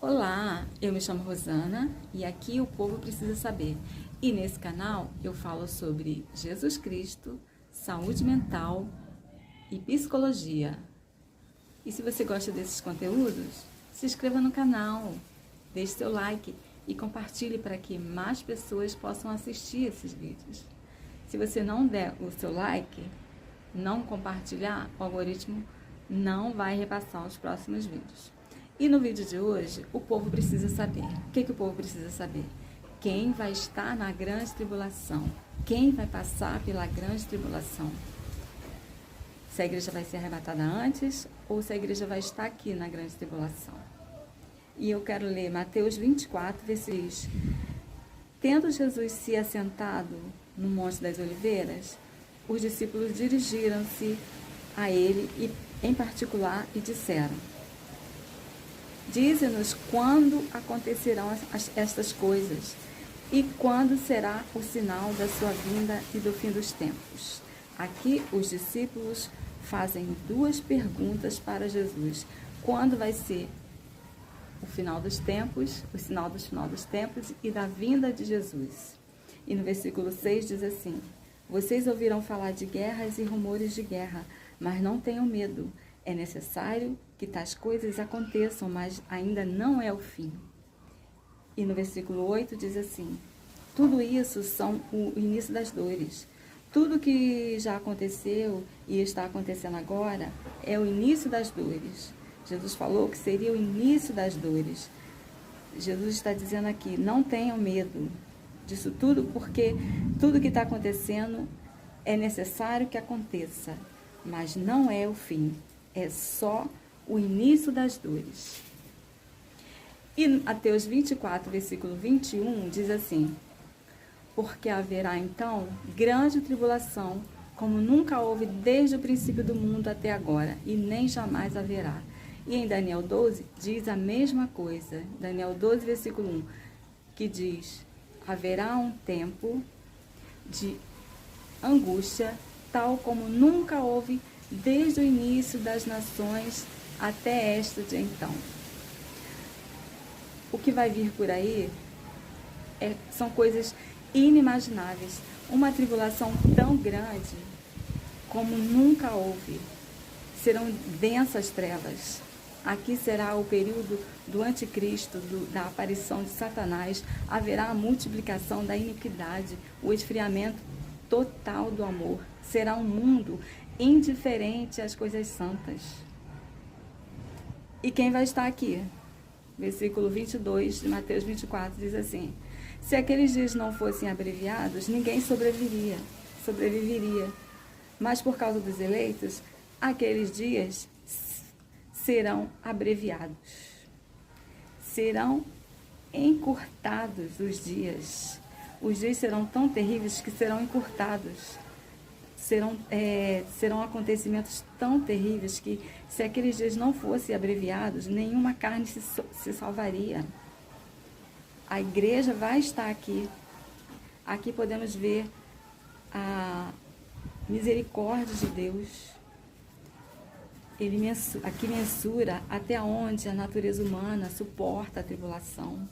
Olá, eu me chamo Rosana e aqui o povo precisa saber. E nesse canal eu falo sobre Jesus Cristo, saúde mental e psicologia. E se você gosta desses conteúdos, se inscreva no canal, deixe seu like e compartilhe para que mais pessoas possam assistir esses vídeos. Se você não der o seu like, não compartilhar, o algoritmo não vai repassar os próximos vídeos. E no vídeo de hoje, o povo precisa saber. O que o povo precisa saber? Quem vai estar na grande tribulação? Quem vai passar pela grande tribulação? Se a igreja vai ser arrebatada antes ou se a igreja vai estar aqui na grande tribulação? E eu quero ler Mateus 24, versículos. Tendo Jesus se assentado no Monte das Oliveiras, os discípulos dirigiram-se a ele em particular e disseram: Dize-nos quando acontecerão estas coisas e quando será o sinal da sua vinda e do fim dos tempos. Aqui os discípulos fazem duas perguntas para Jesus. Quando vai ser o final dos tempos, o sinal do final dos tempos e da vinda de Jesus? E no versículo 6 diz assim: Vocês ouviram falar de guerras e rumores de guerra, mas não tenham medo. É necessário que tais coisas aconteçam, mas ainda não é o fim. E no versículo 8 diz assim: Tudo isso são o início das dores. Tudo que já aconteceu e está acontecendo agora é o início das dores. Jesus falou que seria o início das dores. Jesus está dizendo aqui: não tenham medo disso tudo, porque tudo que está acontecendo é necessário que aconteça, mas não é o fim. É só o início das dores. E Mateus 24, versículo 21, diz assim: Porque haverá então grande tribulação, como nunca houve desde o princípio do mundo até agora, e nem jamais haverá. E em Daniel 12, diz a mesma coisa. Daniel 12, versículo 1, que diz: Haverá um tempo de angústia, tal como nunca houve desde o início das nações até esta de então. O que vai vir por aí são coisas inimagináveis. Uma tribulação tão grande como nunca houve. Serão densas trevas. Aqui será o período do anticristo, da aparição de Satanás. Haverá a multiplicação da iniquidade, o esfriamento total do amor. Será um mundo indiferente às coisas santas. E quem vai estar aqui? Versículo 22 de Mateus 24 diz assim: Se aqueles dias não fossem abreviados, ninguém sobreviveria. Mas por causa dos eleitos, aqueles dias serão abreviados. Serão encurtados os dias. Os dias serão tão terríveis que serão encurtados. Serão acontecimentos tão terríveis que, se aqueles dias não fossem abreviados, nenhuma carne se salvaria. A igreja vai estar aqui. Aqui podemos ver a misericórdia de Deus. Ele aqui mensura até onde a natureza humana suporta a tribulação.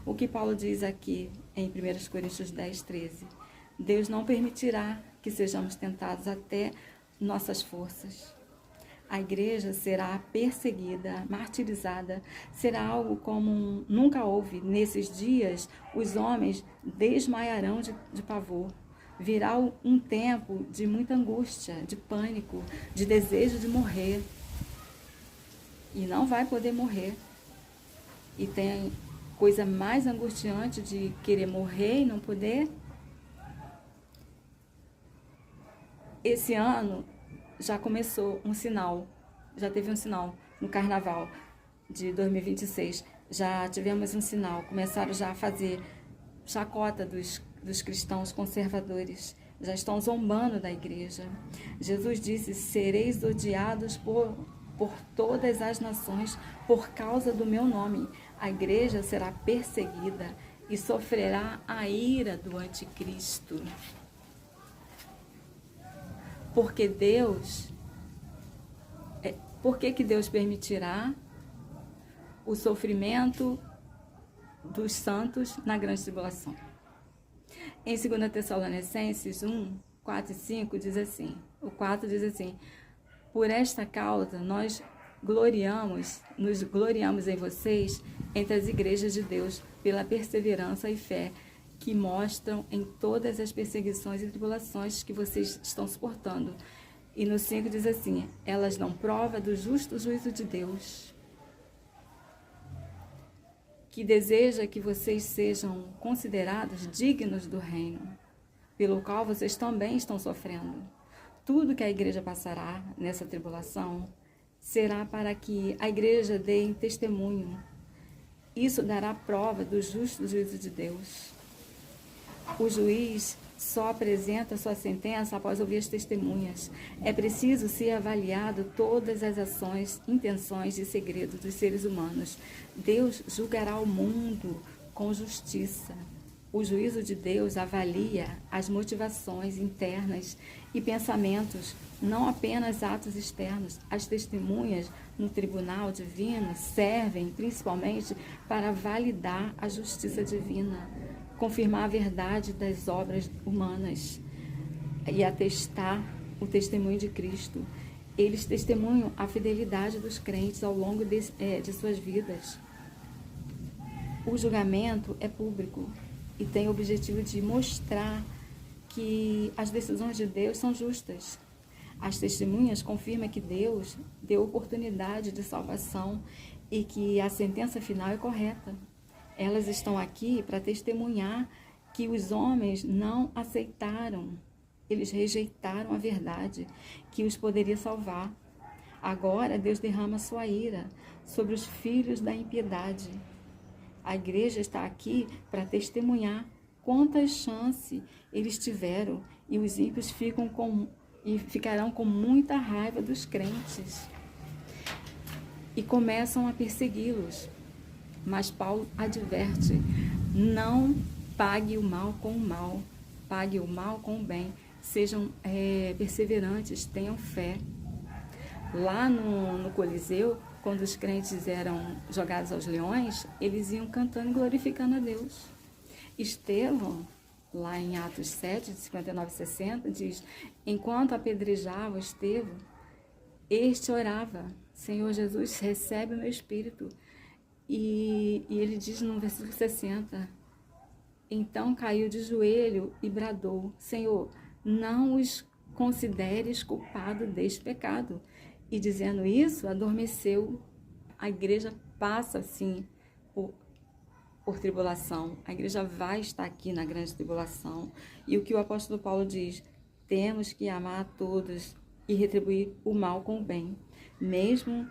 O que Paulo diz aqui em 1 Coríntios 10, 13: Deus não permitirá que sejamos tentados até nossas forças. A igreja será perseguida, martirizada, será algo como nunca houve. Nesses dias, os homens desmaiarão de pavor. Virá um tempo de muita angústia, de pânico, de desejo de morrer. E não vai poder morrer. E tem coisa mais angustiante de querer morrer e não poder? Esse ano já começou um sinal, já teve um sinal no carnaval de 2026, já tivemos um sinal, começaram já a fazer chacota dos cristãos conservadores, já estão zombando da igreja. Jesus disse: sereis odiados por todas as nações por causa do meu nome. A igreja será perseguida e sofrerá a ira do anticristo. Porque Deus, por que Deus permitirá o sofrimento dos santos na grande tribulação. Em 2 Tessalonicenses 1, 4 e 5 diz assim, o 4 diz assim: por esta causa nós nos gloriamos em vocês entre as igrejas de Deus pela perseverança e fé que mostram em todas as perseguições e tribulações que vocês estão suportando. E no 5 diz assim: elas dão prova do justo juízo de Deus, que deseja que vocês sejam considerados dignos do reino, pelo qual vocês também estão sofrendo. Tudo que a igreja passará nessa tribulação será para que a igreja dê testemunho. Isso dará prova do justo juízo de Deus. O juiz só apresenta sua sentença após ouvir as testemunhas. É preciso ser avaliado todas as ações, intenções e segredos dos seres humanos. Deus julgará o mundo com justiça. O juízo de Deus avalia as motivações internas e pensamentos, não apenas atos externos. As testemunhas no tribunal divino servem principalmente para validar a justiça divina, confirmar a verdade das obras humanas e atestar o testemunho de Cristo. Eles testemunham a fidelidade dos crentes ao longo de suas vidas. O julgamento é público e tem o objetivo de mostrar que as decisões de Deus são justas. As testemunhas confirmam que Deus deu oportunidade de salvação e que a sentença final é correta. Elas estão aqui para testemunhar que os homens não aceitaram, eles rejeitaram a verdade que os poderia salvar. Agora Deus derrama sua ira sobre os filhos da impiedade. A igreja está aqui para testemunhar quantas chances eles tiveram e os ímpios ficarão com muita raiva dos crentes e começam a persegui-los. Mas Paulo adverte: não pague o mal com o mal, pague o mal com o bem. Sejam perseverantes, tenham fé. Lá no Coliseu, quando os crentes eram jogados aos leões, eles iam cantando e glorificando a Deus. Estevão, lá em Atos 7, de 59 e 60, diz: enquanto apedrejava Estevão, este orava: Senhor Jesus, recebe o meu espírito. E ele diz no versículo 60, então caiu de joelho e bradou: Senhor, não os consideres culpado deste pecado. E dizendo isso, adormeceu. A igreja passa assim por tribulação. A igreja vai estar aqui na grande tribulação. E o que o apóstolo Paulo diz: temos que amar a todos e retribuir o mal com o bem. Mesmo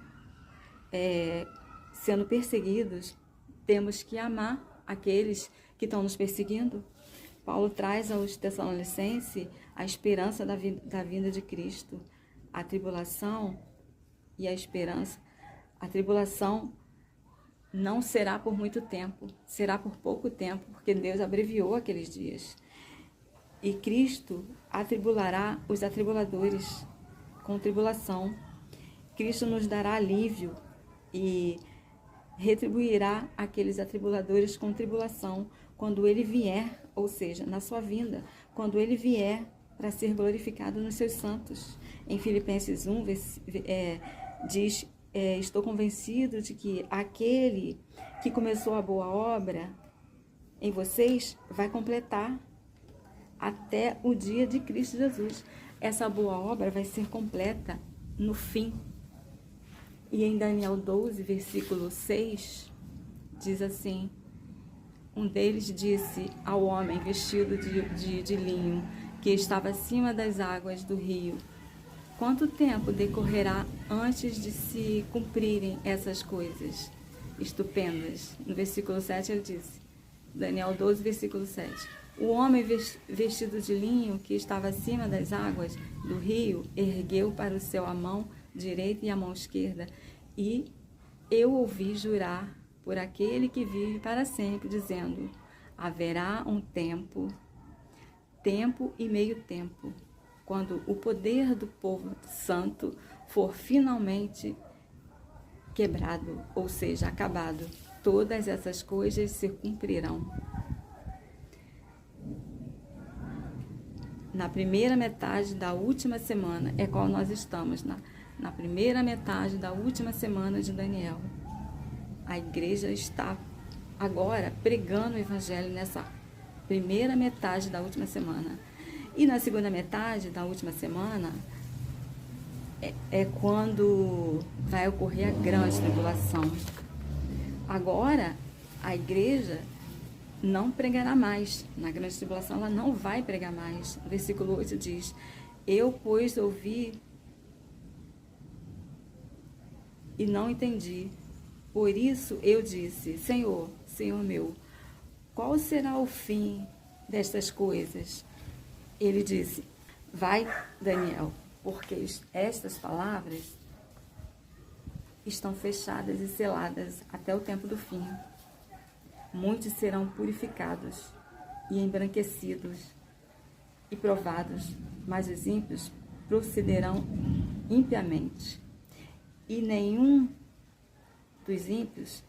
sendo perseguidos, temos que amar aqueles que estão nos perseguindo. Paulo traz aos Tessalonicenses a esperança da vinda de Cristo. A tribulação e a esperança. A tribulação não será por muito tempo, será por pouco tempo, porque Deus abreviou aqueles dias. E Cristo atribulará os atribuladores com tribulação. Cristo nos dará alívio e retribuirá aqueles atribuladores com tribulação quando ele vier, ou seja, na sua vinda, quando ele vier para ser glorificado nos seus santos. Em Filipenses 1 diz: estou convencido de que aquele que começou a boa obra em vocês vai completar até o dia de Cristo Jesus. Essa boa obra vai ser completa no fim. E em Daniel 12, versículo 6, diz assim: um deles disse ao homem vestido de linho, que estava acima das águas do rio: quanto tempo decorrerá antes de se cumprirem essas coisas estupendas? No versículo 7 ele disse, Daniel 12, versículo 7. O homem vestido de linho, que estava acima das águas do rio, ergueu para o céu a mão direita e a mão esquerda, e eu ouvi jurar por aquele que vive para sempre, dizendo: haverá um tempo e meio tempo, quando o poder do povo santo for finalmente quebrado, ou seja, acabado. Todas essas coisas se cumprirão. Na primeira metade da última semana, é qual nós estamos, na primeira metade da última semana de Daniel. A igreja está agora pregando o evangelho nessa primeira metade da última semana. E na segunda metade da última semana é quando vai ocorrer a grande tribulação. Agora, a igreja não pregará mais. Na grande tribulação, ela não vai pregar mais. O versículo 8 diz: eu, pois, ouvi e não entendi. Por isso eu disse: Senhor, Senhor meu, qual será o fim destas coisas? Ele disse: vai, Daniel, porque estas palavras estão fechadas e seladas até o tempo do fim. Muitos serão purificados e embranquecidos e provados, mas os ímpios procederão impiamente. E nenhum dos ímpios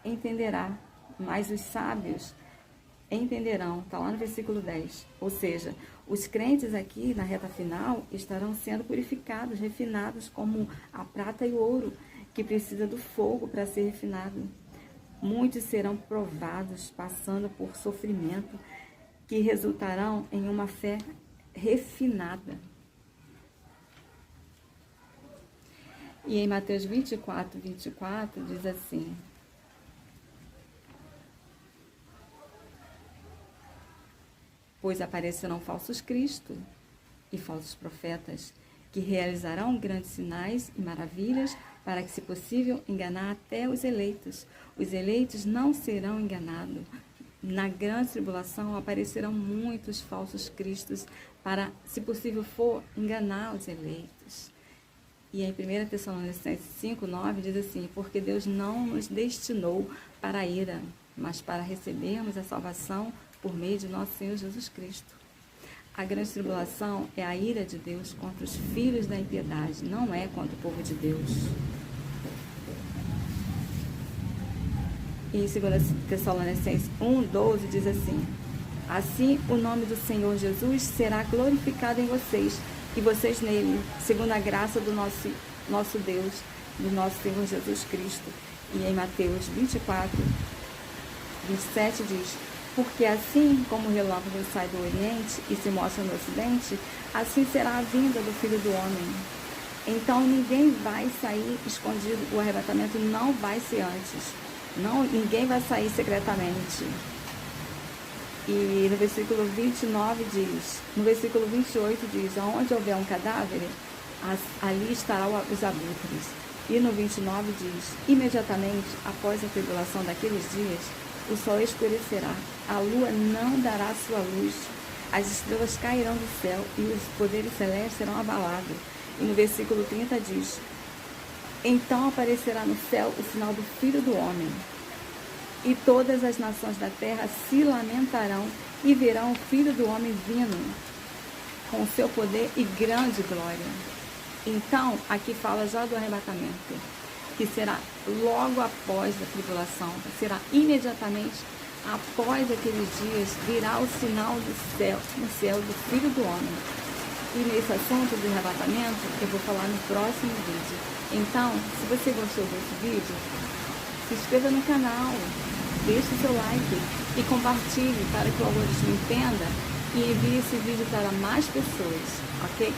entenderá, mas os sábios entenderão. Está lá no versículo 10. Ou seja, os crentes aqui na reta final estarão sendo purificados, refinados como a prata e o ouro, que precisa do fogo para ser refinado. Muitos serão provados, passando por sofrimento, que resultarão em uma fé refinada. E em Mateus 24, 24, diz assim: pois aparecerão falsos cristos e falsos profetas, que realizarão grandes sinais e maravilhas, para que, se possível, enganar até os eleitos. Os eleitos não serão enganados. Na grande tribulação aparecerão muitos falsos cristos para, se possível for, enganar os eleitos. E em 1 Tessalonicenses 5, 9 diz assim: porque Deus não nos destinou para a ira, mas para recebermos a salvação por meio de nosso Senhor Jesus Cristo. A grande tribulação é a ira de Deus contra os filhos da impiedade, não é contra o povo de Deus. E em 2 Tessalonicenses 1, 12 diz assim: assim o nome do Senhor Jesus será glorificado em vocês, e vocês nele, segundo a graça do nosso Deus, do nosso Senhor Jesus Cristo. E em Mateus 24, 27 diz: porque assim como o relâmpago sai do Oriente e se mostra no Ocidente, assim será a vinda do Filho do Homem. Então ninguém vai sair escondido, o arrebatamento não vai ser antes. Não, ninguém vai sair secretamente. E no versículo 29 diz, no versículo 28 diz: onde houver um cadáver, ali estarão os abutres. E no 29 diz: imediatamente após a tribulação daqueles dias, o sol escurecerá, a lua não dará sua luz, as estrelas cairão do céu e os poderes celestes serão abalados. E no versículo 30 diz: então aparecerá no céu o sinal do Filho do Homem, e todas as nações da terra se lamentarão e verão o Filho do Homem vindo com seu poder e grande glória. Então, aqui fala já do arrebatamento, que será logo após a tribulação, será imediatamente após aqueles dias, virá o sinal do céu, no céu do Filho do Homem. E nesse assunto do arrebatamento, eu vou falar no próximo vídeo. Então, se você gostou desse vídeo, se inscreva no canal, deixe seu like e compartilhe para que o algoritmo entenda e envie esse vídeo para mais pessoas, ok?